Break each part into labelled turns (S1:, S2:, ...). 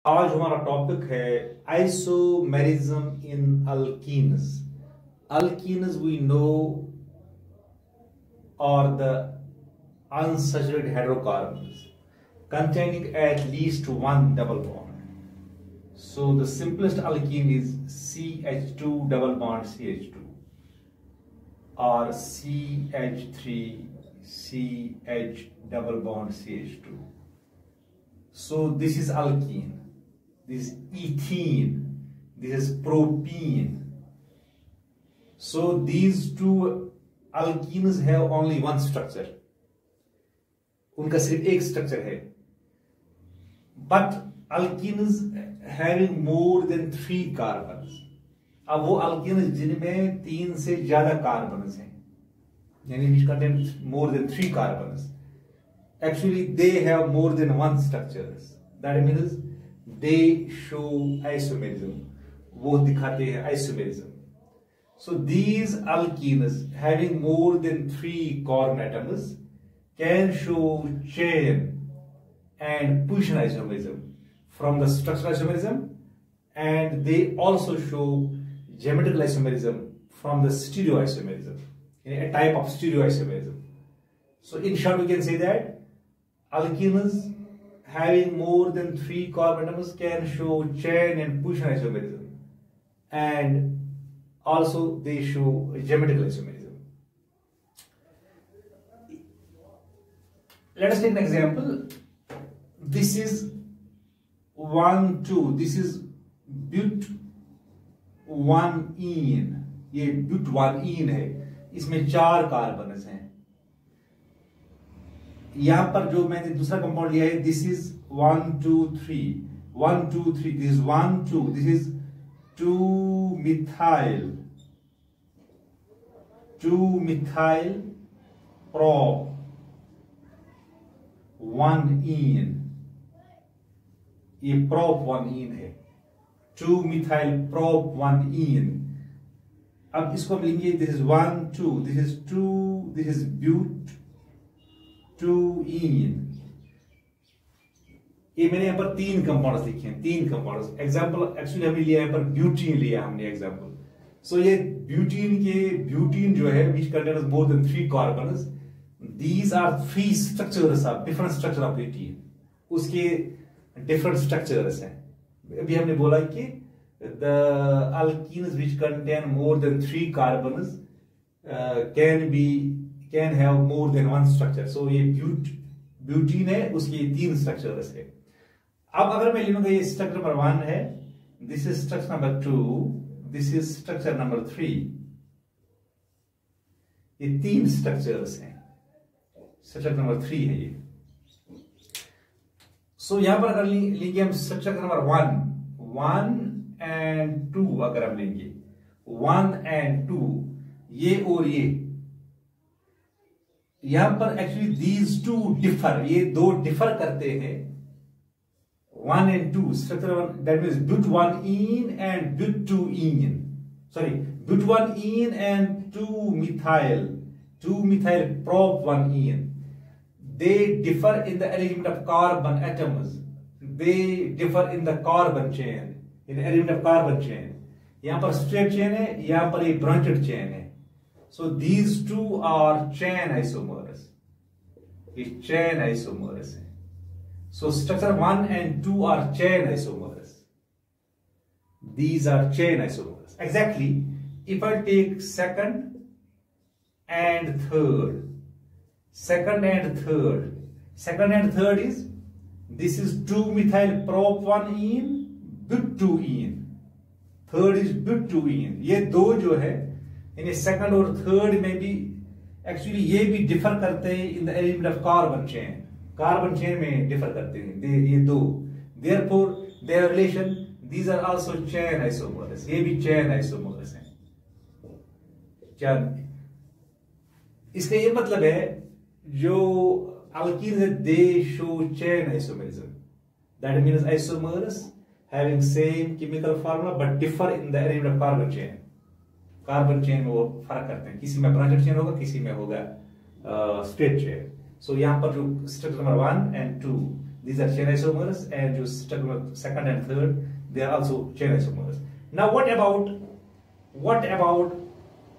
S1: आज हमारा टॉपिक है isomerism in alkenes. Alkenes we know are the unsaturated hydrocarbons containing at least one double bond. So the simplest alkene is CH2 double bond CH2 or CH3 CH double bond CH2. So this is alkene, this is ethene, this is propene. So these two alkenes have only one structure. उनका सिर्फ एक structure है. But alkenes having more than 3 carbons. अब वो alkenes जिनमें 3 से ज्यादा carbons हैं, यानी which contain more than 3 carbons. Actually they have more than one structures. That means they show isomerism. वो दिखाते हैं isomerism. So these alkenes having more than 3 carbon atoms can show chain and position isomerism from the structural isomerism, and they also show geometrical isomerism from the stereoisomerism, a type of stereoisomerism. So in short, we can say that alkenes having more than 3 carbon atoms can show chain and position isomerism, and also they show geometrical isomerism. Let us take an example. This is 1 2. This is but1ene. ये but1ene है. इसमें 4 carbons हैं. यहां पर जो मैंने दूसरा compound लिया है, this is 1 2 3 1 2 3. This is 1 2. This is 2-methyl prop 1ene. ये prop 1ene है. 2-methyl prop 1ene. अब इसको हम लेंगे. This is 1 2. This is 2. This is but 2ene. ये मैंने यहां पर 3 कंपाउंड्स लिखे हैं. 3 कंपाउंड्स. एग्जांपल एक्चुअली हमने लिया यहां पर ब्यूटीन लिया हमने एग्जांपल. सो ये ब्यूटीन जो है which contains more than 3 carbons, these are 3 structures of different structure of butene. उसके different structures हैं. अभी हमने बोला कि the alkenes which contain more than 3 carbons can have more than one structure. So ये ब्यूटीन है, उसके 3 structures है. अब अगर मैं लूंगा ये स्ट्रक्चर नंबर 1 है, this is structure number 2, this is structure number 3. ये 3 स्ट्रक्चर्स हैं. स्ट्रक्चर नंबर 3 है ये. सो यहां पर अगर लेंगे हम स्ट्रक्चर नंबर 1 एंड 2, अगर हम लेंगे 1 एंड 2, ये और ये, यहां पर एक्चुअली दीज टू डिफर, ये दो डिफर करते हैं. 1 and 2 structure 1, that means but1ene and but2ene. Sorry, but1ene and 2-methyl prop 1ene. They differ in the arrangement of carbon atoms. They differ in the carbon chain, in the arrangement of carbon chain. यहां पर straight chain है, यहां पर एक branched chain है. So these two are chain isomers. ये chain isomers है. So structure 1 and 2 are chain isomers. These are chain isomers. Exactly. If I take second and third is, this is 2-methyl prop 1ene, but2ene. Third is but2ene. ये दो जो है, यानी second और third में भी actually ये भी डिफर करते हैं in the element of carbon chain. Carbon chain में डिफर करते हैं ये दो. Therefore their relation, these are also chain isomers. ये भी चेन आइसोमर्स हैं. इसका ये मतलब है जो alkenes है, they show chain isomerism. That means isomers having same chemical formula but differ in the arrangement of carbon chain. Carbon chain में वो फर्क करते हैं. किसी में ब्रांचेड चेन होगा, किसी में होगा स्ट्रेट चेन. सो यहां पर जो structure number 1 and 2, these are chain isomers, and जो second and third, they are also chain isomers. Now what about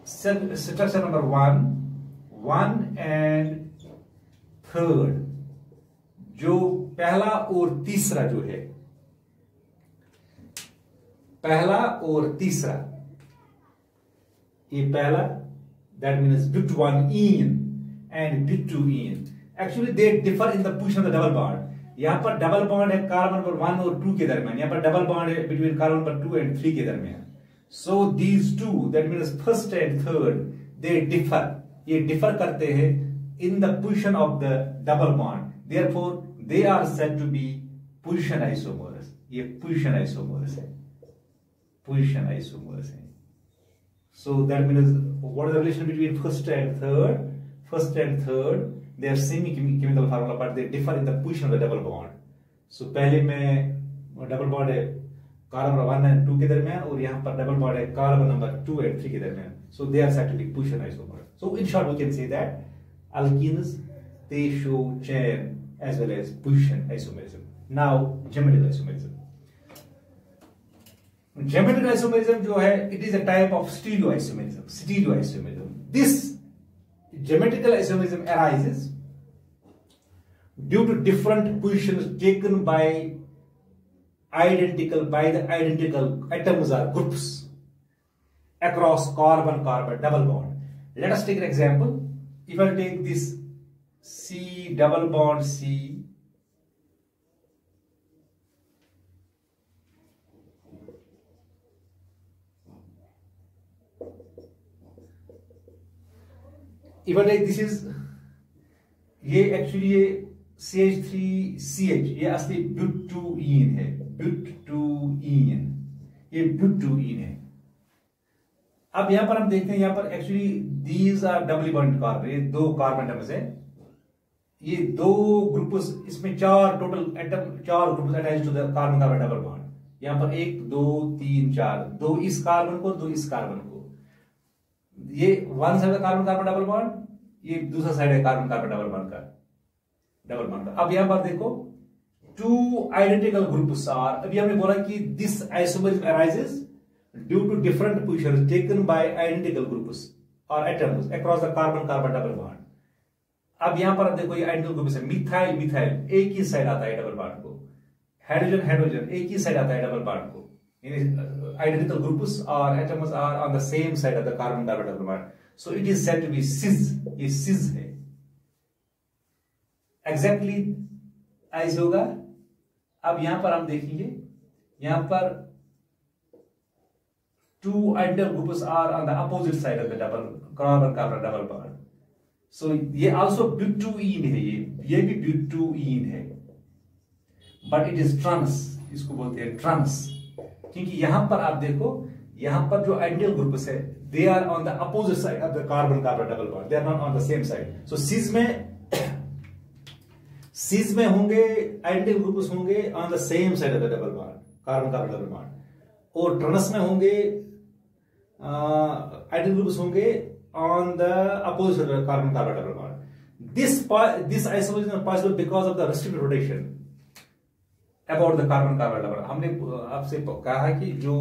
S1: structure number 1 and third, जो पहला और तीसरा जो है, पहला और तीसरा, ये पहला, that means butyne and butyne. Actually they differ in the position of the double bond. यहां पर डबल बॉन्ड है कार्बन नंबर 1 और 2 के दरमियान, यहां पर डबल बॉन्ड है बिटवीन कार्बन नंबर 2 and 3 के दरमियान. So these two, that means first and third, they differ. ये differ करते हैं in the position of the double bond. Therefore they are said to be position isomers. ये position isomers है, position isomers है. So that means what is the relation between first and third? First and third, they are semi-chemical formula, but they differ in the position of the double bond. So पहले में double bond है carbon number 1 and 2 के दरमियान, और यहाँ पर double bond है carbon number 2 and 3 के दरमियान. So they are said to be position isomers. So in short we can say that alkenes, they show chain as well as position isomerism. Now geometrical isomerism. Geometrical isomerism जो है, it is a type of stereoisomerism. Stereoisomerism. This geometrical isomerism arises due to different positions taken by the identical atoms or groups across carbon-carbon double bond. Let us take an example. If I take this C double bond C, if I take this is, ये actually ये CH3CH, ये असली ब्यूटूइन है, ब्यूटूइन, ये ब्यूटूइन है. अब यहां पर हम देखते हैं, यहां पर actually these are doubly bond carbon, ये दो कार्बन एटम्स है, ये दो ग्रुप्स, इसमें चार टोटल एटम, चार groups attach to the carbon carbon double bond. यहां पर 1 2 3 4, दो इस कार्बन को, दो इस कार्बन को. ये वन साइड का कार्बन कार्बन डबल बॉन्ड, ये दूसरा साइड है कार्बन कार्बन डबल बॉन्ड का. अब यहां पर देखो, टू आइडेंटिकल ग्रुप्स आर, अभी हमने बोला कि this isomerism arises due to different positions taken by identical groups और atoms across the carbon carbon double bond. अब यहां पर देखो, ये आइडेंटिकल ग्रुप्स है, मिथाइल मिथाइल एक ही साइड आता है डबल बॉन्ड को, हाइड्रोजन हाइड्रोजन एक ही साइड आता है डबल बॉन्ड को. Identical groups or atoms are on the same side of the carbon carbon double bond. So it is said to be cis. ये cis है. Exactly ऐसे होगा. अब यहां पर हम देखेंगे, यहां पर two identical groups are on the opposite side of the double carbon carbon double bond. So ये also butyne है, ये भी butyne है, but it is trans, इसको बोलते हैं trans. क्योंकि यहां पर आप देखो, यहां पर जो आइडियल ग्रुप्स है, they are on the opposite side of the carbon carbon double bond, they are not on the same side. So cis में होंगे आइडियल ग्रुप्स होंगे on the same side of the double bond, carbon carbon double bond, और trans में होंगे ideal groups होंगे on the opposite side of carbon carbon double bond. This isomerism is possible because of the restricted rotation about the carbon carbon double. हमने आपसे कहा है कि जो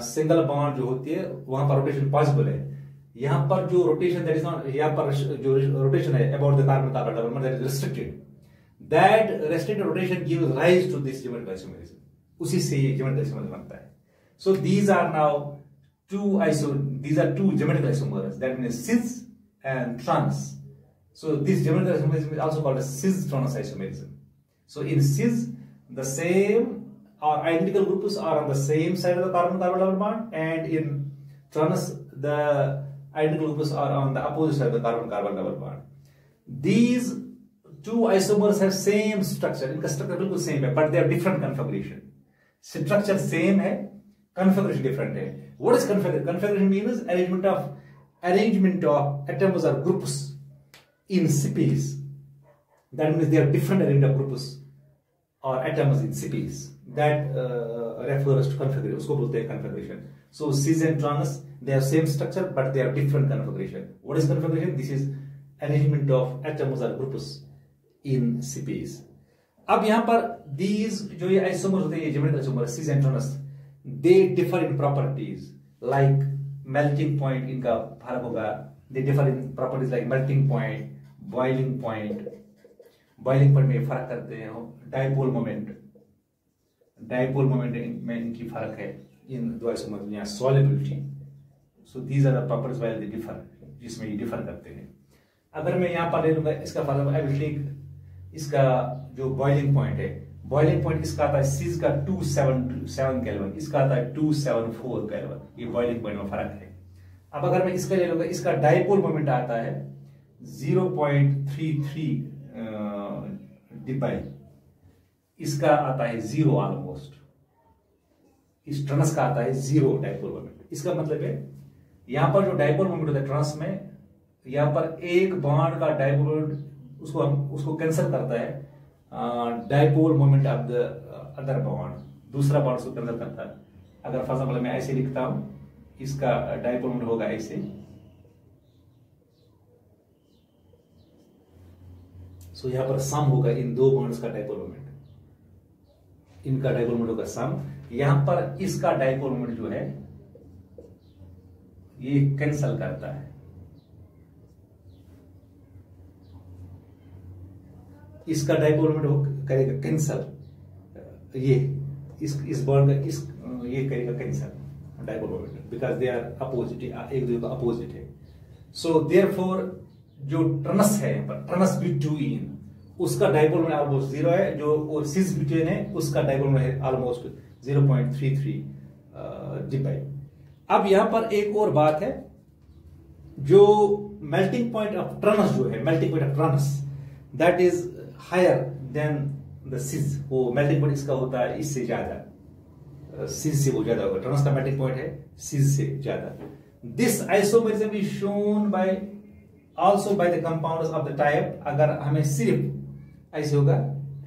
S1: सिंगल बॉन्ड जो होती है वहां पर रोटेशन पॉसिबल है. यहां पर जो रोटेशन दैट इज नॉट, यहां पर जो रोटेशन है about the carbon carbon double bond, that is restricted. That restricted rotation gives rise to this geometrical isomerism. उसी से ये ज्योमेट्रिकल आइसोमरिज्म बनता है. So these are two geometrical isomers, that means cis and trans. So this geometrical isomerism is also called as cis trans isomerism. So in cis, the same or identical groups are on the same side of the carbon-carbon double bond, and in trans, the identical groups are on the opposite side of the carbon-carbon double bond. These two isomers have same structure, इनका structure बिल्कुल same है, but they have different configuration. Structure same है, configuration different है. What is configuration? Configuration means arrangement of atoms or groups in space. That means they have different arrangement of groups or atoms in space. That refers to configuration. उसको बोलते हैं configuration. So cis and trans, they have same structure but they have different configuration. What is configuration? This is arrangement of atoms or groups in space. अब यहां पर these जो ये isomer होते हैं, ये geometric isomer cis and trans, they differ in properties like melting point, इनका फर्क होगा, they differ in properties like melting point, boiling point. Boiling point में फर्क करते हैं, डाइपोल मोमेंट, डाइपोल मोमेंट में इनकी फर्क है इन दो आइसोमर, यहाँ solubility. So these are the properties while they differ, जिसमें ये डिफर करते हैं। अगर मैं यहाँ पर ले लूंगा इसका फॉर आई विल टेक इसका जो बॉइलिंग पॉइंट है, बॉइलिंग पॉइंट इसका आता है सीज का 277 केल्विन, इसका आता है 274 केल्विन, ये बॉइलिंग पॉइंट में फर्क है। अब अगर मैं इसका ले लूंगा, इसका डाइपोल मोमेंट आता है 0.33 डिबाई, इसका आता है 0 ऑलमोस्ट, इस ट्रांस का आता है 0 डाइपोल मोमेंट। इसका मतलब है यहां पर जो डाइपोल मोमेंट होता है ट्रांस में, यहां पर एक बॉन्ड का डाइपोल मोमेंट उसको कैंसिल करता है dipole moment of the other bond, दूसरा बॉन्ड उसको कैंसिल करता है। अगर फॉर एग्जांपल मैं ऐसे लिखता हूं, इसका डाइपोल मोमेंट होगा ऐसे, सो यहां पर सम होगा इन दो बॉन्ड्स का डाइपोल मोमेंट, इनका डाइपोल मोमेंट होगा सम। यहां पर इसका डाइपोल मोमेंट जो है ये कैंसिल करता है, इसका डाइपोल मोमेंट करेगा कैंसिल, ये इस बॉन्ड का ये करेगा cancel dipole moment, because they are opposite, एक दूसरे का अपोजिट है। सो देयरफॉर जो ट्रांस है, ट्रांस बिटवीन, उसका डाइपोल मोमेंट ऑलमोस्ट 0 है, जो सिस बिटवीन है उसका डाइपोल मोमेंट है ऑलमोस्ट 0.33 डिबाई। अब यहां पर एक और बात है, जो मेल्टिंग पॉइंट ऑफ ट्रांस जो है, melting point of trans that is higher than the cis, वो मेल्टिंग पॉइंट इसका होता है इससे ज्यादा, सिस से वो ज्यादा होगा, ट्रांस का मेल्टिंग पॉइंट है सिस से ज्यादा। This isomerism is shown by also by the compounds of the type, अगर हमें सिर्फ ऐसे होगा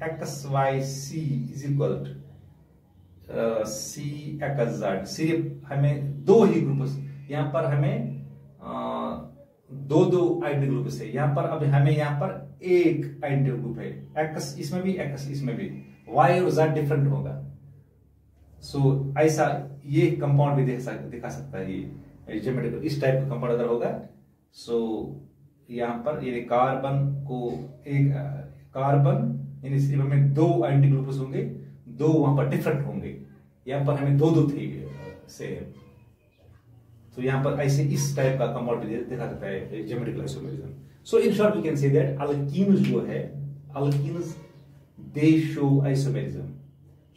S1: XYC is equal to CXZ, सिर्फ हमें दो ही ग्रुप्स, यहां पर हमें दो आइडेंटिटी ग्रुप्स है, यहां पर अब हमें यहां पर एक आइडेंटिटी ग्रुप है, X इसमें भी X इसमें भी, Y और Z डिफरेंट होगा। सो ऐसा ये कंपाउंड भी दिखा सकता है, ये ज्योमेट्रिकल इस टाइप का कंपाउंड अगर होगा, सो यहां पर ये कार्बन को एक कार्बन यानी सिर्फ हमें दो आइडेंटिटी ग्रुप्स होंगे, दो वहां पर डिफरेंट होंगे, यहां पर हमें दो थे सेम। तो यहां पर ऐसे इस टाइप का कंपाउंड भी दिखा सकता है geometrical isomerism. So in short we can say that alkenes जो है, alkenes they show isomerism,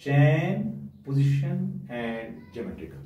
S1: chain, position and geometrical.